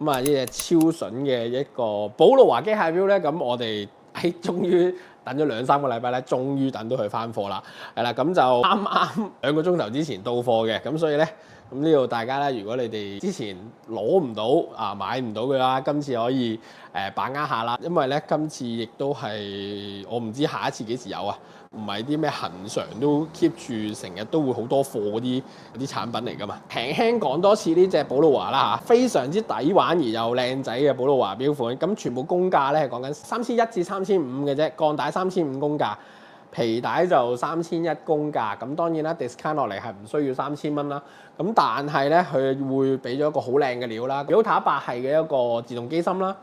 咁啊呢隻超筍嘅一個寶路華機械錶咧，咁我哋終於等咗2-3個禮拜咧，終於等到佢翻貨啦，係啦，咁就啱啱2個鐘頭之前到貨嘅，咁所以咧，咁呢度大家咧，如果你哋之前攞唔到啊買唔到嘅啦，今次可以把握下啦，因為咧今次亦都係我唔知下一次幾時有啊，唔係啲咩恆常都 keep 住成日都會好多貨嗰啲產品嚟噶嘛。輕輕講多次呢隻寶路華啦嚇，非常之抵玩而又靚仔嘅寶路華錶款，咁全部公價咧係講緊3100至3500嘅啫，鋼帶3500公價。皮帶就3100公價，咁當然啦 discount 落嚟係唔需要3000蚊啦。咁但係咧，佢會俾咗一個好靚嘅料啦 Delta 8係嘅一個自動機芯啦。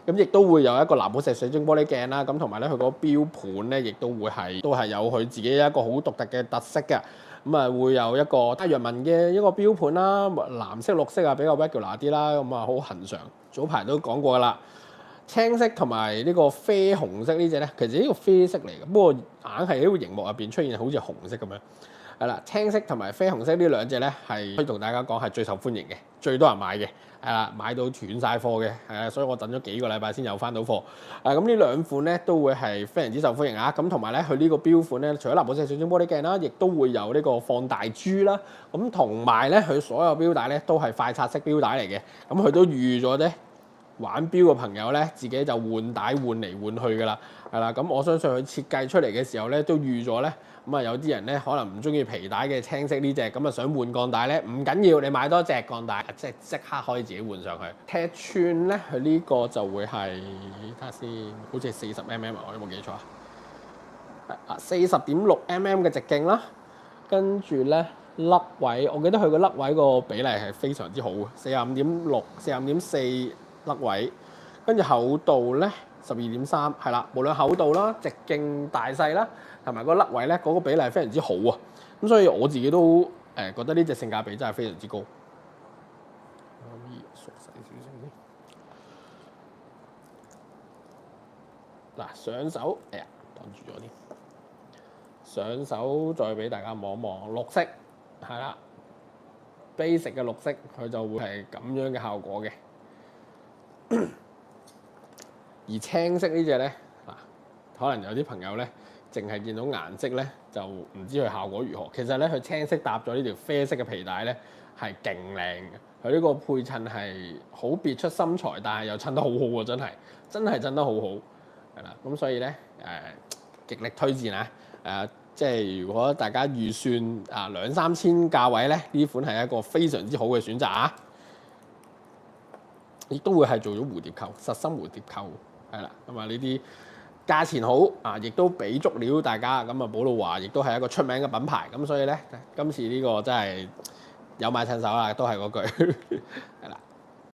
咁亦都會有一個藍寶石水晶玻璃鏡啦。咁同埋咧，佢個錶盤咧，亦都係有佢自己一個好獨特嘅特色嘅。咁啊，會有一個太陽紋嘅一個錶盤啦，藍色、綠色啊比較 regular 啲啦。咁啊，好恆常。早排都講過啦。青色同埋呢個啡紅色呢隻咧，其實呢個啡色嚟嘅，不過硬係喺個熒幕入邊出現好似紅色咁樣。係啦，青色同埋啡紅色呢兩隻咧，係可以同大家講係最受歡迎嘅，最多人買嘅，係啦，買到斷晒貨嘅，係啊，所以我等咗幾個禮拜先有翻到貨。咁呢兩款咧都會係非常之受歡迎啊！咁同埋咧，佢呢個錶款咧，除咗藍寶石水晶玻璃鏡啦，亦都會有呢個放大珠啦。咁同埋咧，佢所有錶帶咧都係快拆式錶帶嚟嘅，咁佢都預咗咧。玩錶嘅朋友咧，自己就換帶換嚟換去㗎啦，係啦。咁我相信佢設計出嚟嘅時候咧，都預咗咧。咁啊，有啲人咧可能唔中意皮帶嘅青色呢隻，咁啊想換鋼帶咧，唔緊要，你買多隻鋼帶，即刻可以自己換上去。踢寸咧，佢呢個就會係睇下先，好似係40mm啊，我有冇記錯啊？40.6mm嘅直徑啦，跟住咧粒位，我記得佢個粒位個比例係非常之好嘅，45.6、45.4。粒位，跟住厚度咧12.3，係啦，無論厚度啦、直徑大細啦，同埋個粒位咧，嗰個比例非常之好啊！咁所以我自己都覺得呢隻性價比真係非常之高。可以縮細少少先。嗱，上手，哎呀，擋住咗添。上手再俾大家望一望，綠色係啦 ，basic 嘅綠色，佢就會係咁樣嘅效果嘅。而青色呢隻咧，可能有啲朋友咧，淨係見到顏色咧，就唔知佢效果如何。其實咧，佢青色搭咗呢條啡色嘅皮帶咧，係勁靚嘅。佢呢個配襯係好別出心裁，但係又襯得好好喎，真係襯得好好，係啦。咁所以咧，極力推薦啊！即係如果大家預算2-3千價位咧，呢款係一個非常之好嘅選擇啊！亦都會係做咗蝴蝶扣，實心蝴蝶扣，係啦，咁啊呢啲價錢好啊，亦都俾足料大家，咁啊寶路華亦都係一個出名嘅品牌，咁所以咧今次呢個真係有買趁手啦，都係嗰句係啦。